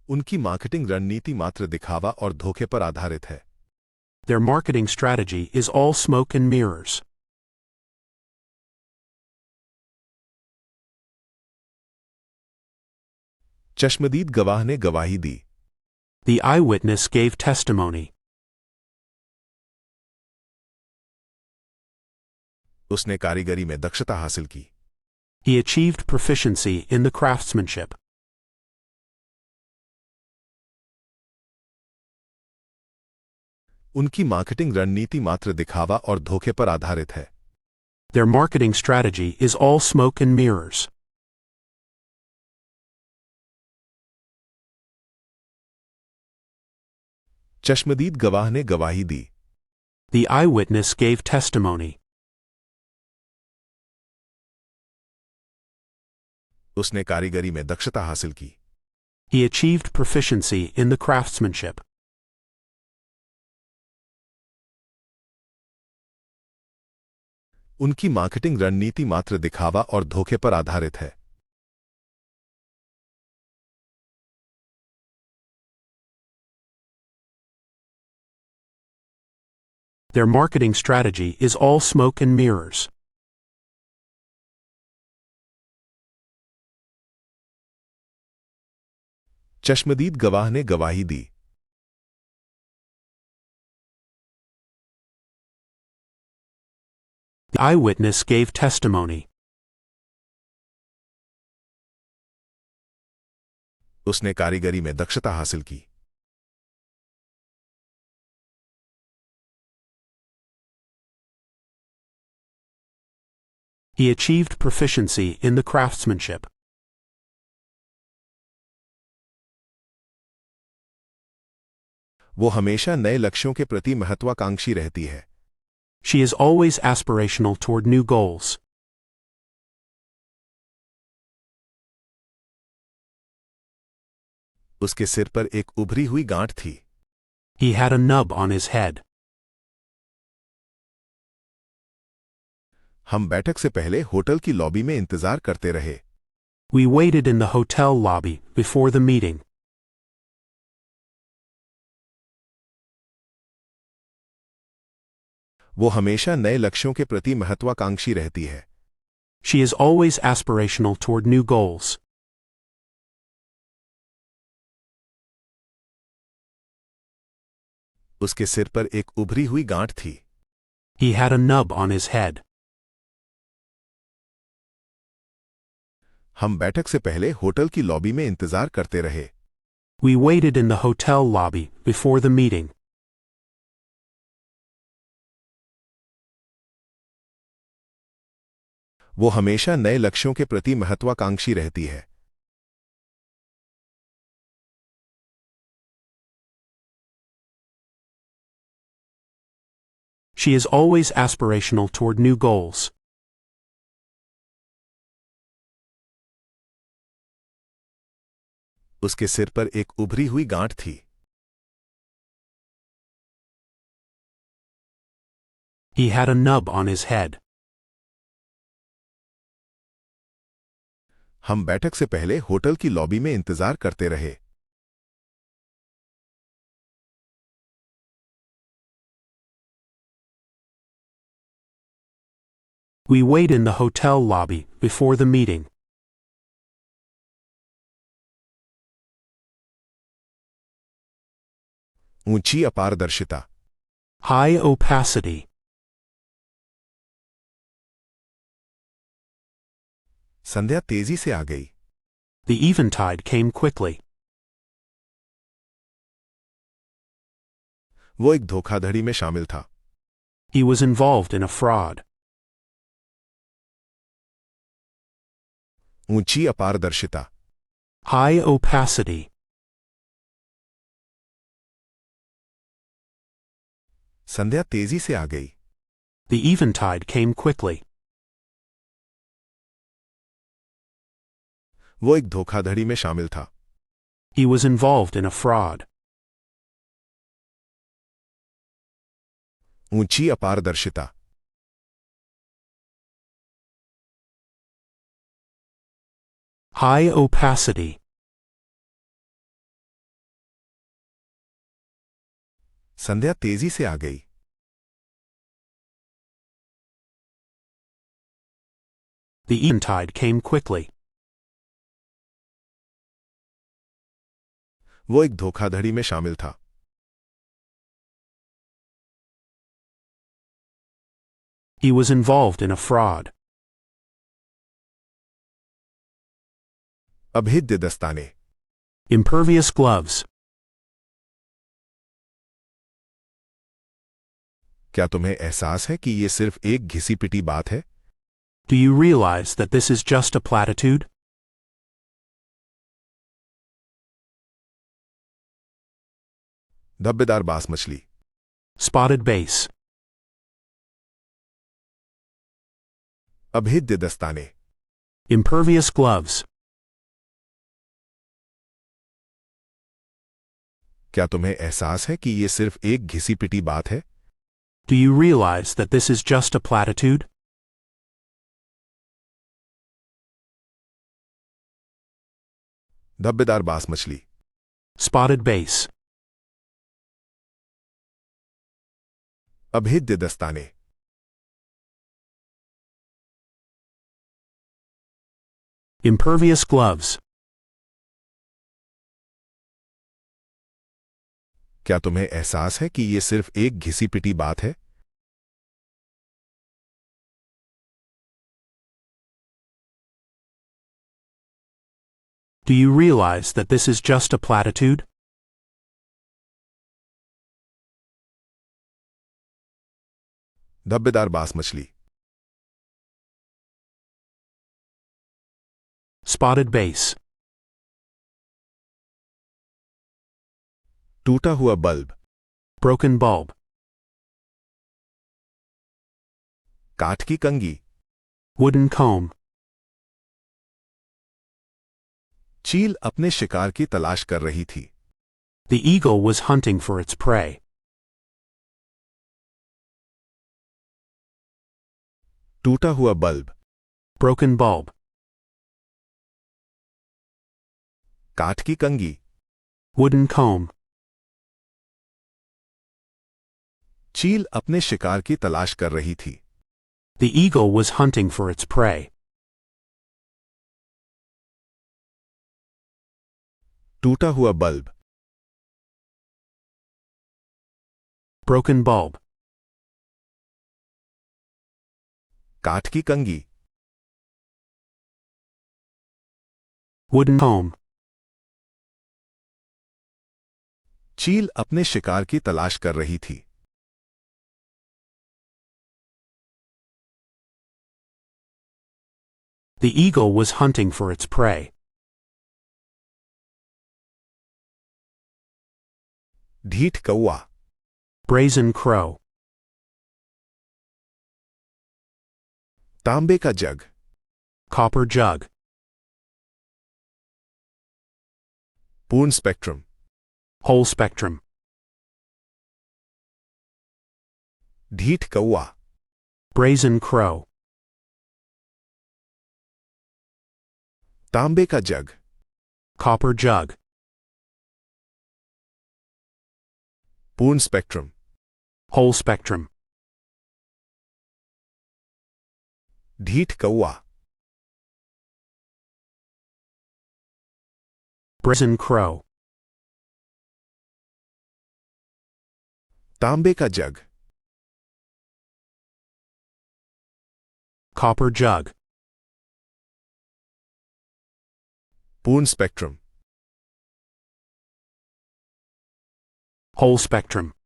उनकी मार्केटिंग रणनीति मात्र दिखावा और धोखे पर आधारित है। Their marketing strategy is all smoke and mirrors. चश्मदीद गवाह ने गवाही दी। The eyewitness gave testimony. उसने कारीगरी में दक्षता हासिल की। He achieved proficiency in the craftsmanship. उनकी मार्केटिंग रणनीति मात्र दिखावा और धोखे पर आधारित है। Their marketing strategy is all smoke and mirrors. चश्मदीद गवाह ने गवाही दी। The eyewitness gave testimony. उसने कारीगरी में दक्षता हासिल की। He achieved proficiency in the craftsmanship. उनकी मार्केटिंग रणनीति मात्र दिखावा और धोखे पर आधारित है। Their marketing strategy is all smoke and mirrors. चश्मदीद गवाह ने गवाही दी। The eyewitness gave testimony. उसने कारीगरी में दक्षता हासिल की। He achieved proficiency in the craftsmanship. वो हमेशा नए लक्ष्यों के प्रति महत्वाकांक्षी रहती है। She is always aspirational toward new goals. उसके सिर पर एक उभरी हुई गांठ थी। He had a nub on his head. हम बैठक से पहले होटल की लॉबी में इंतजार करते रहे। We waited in the hotel lobby before the meeting. वो हमेशा नए लक्ष्यों के प्रति महत्वाकांक्षी रहती है। She is always aspirational toward new goals. उसके सिर पर एक उभरी हुई गांठ थी। He had a nub on his head. हम बैठक से पहले होटल की लॉबी में इंतजार करते रहे। We waited in the hotel lobby before the meeting. वो हमेशा नए लक्ष्यों के प्रति महत्वाकांक्षी रहती है। She is always aspirational toward new goals. उसके सिर पर एक उभरी हुई गांठ थी। He had a nub on his head. हम बैठक से पहले होटल की लॉबी में इंतजार करते रहे। We wait in the hotel lobby before the meeting. ऊंची अपारदर्शिता। High opacity. संध्या तेजी से आ गई। The eventide came quickly. वो एक धोखाधड़ी में शामिल था। He was involved in a fraud. ऊंची अपारदर्शिता। High opacity. संध्या तेजी से आ गई। The eventide came quickly. वो एक धोखाधड़ी में शामिल था। He was involved in a fraud. ऊंची अपारदर्शिता। High opacity. संध्या तेजी से आ गई। The eventide came quickly. वो एक धोखाधड़ी में शामिल था। He was involved in a fraud. अभेद्य दस्ताने। Impervious gloves. क्या तुम्हें एहसास है कि ये सिर्फ एक घिसी पिटी बात है? Do you realize that this is just a platitude? धब्बेदार बास मछली। Spotted bass. अभेद्य दस्ताने। Impervious gloves. क्या तुम्हें एहसास है कि ये सिर्फ एक घिसी पिटी बात है? Do you realize that this is just a platitude? धब्बेदार बास मछली। Spotted bass. अभेद्य दस्ताने। Impervious gloves. क्या तुम्हें एहसास है कि ये सिर्फ एक घिसी पिटी बात है? Do you realize that this is just a platitude? धब्बेदार बास मछली। Spotted bass. टूटा हुआ बल्ब। Broken bulb. काठ की कंगी। Wooden comb. चील अपने शिकार की तलाश कर रही थी। The eagle was hunting for its prey. टूटा हुआ बल्ब। Broken bulb. काठ की कंगी। Wooden comb. चील अपने शिकार की तलाश कर रही थी। The eagle was hunting for its prey. टूटा हुआ बल्ब। Broken bulb. काठ की कंगी। Wooden comb. चील अपने शिकार की तलाश कर रही थी। The eagle was hunting for its prey. ढीठ कौआ। Brazen crow. तांबे का जग। Copper jug. पूर्ण स्पेक्ट्रम। Whole spectrum. ढीठ कौआ। Brazen crow. तांबे का जग। Copper jug. पूर्ण स्पेक्ट्रम। Whole spectrum. ढीठ कौआ। Brazen crow. तांबे का जग। Copper jug. पूर्ण स्पेक्ट्रम। Whole spectrum.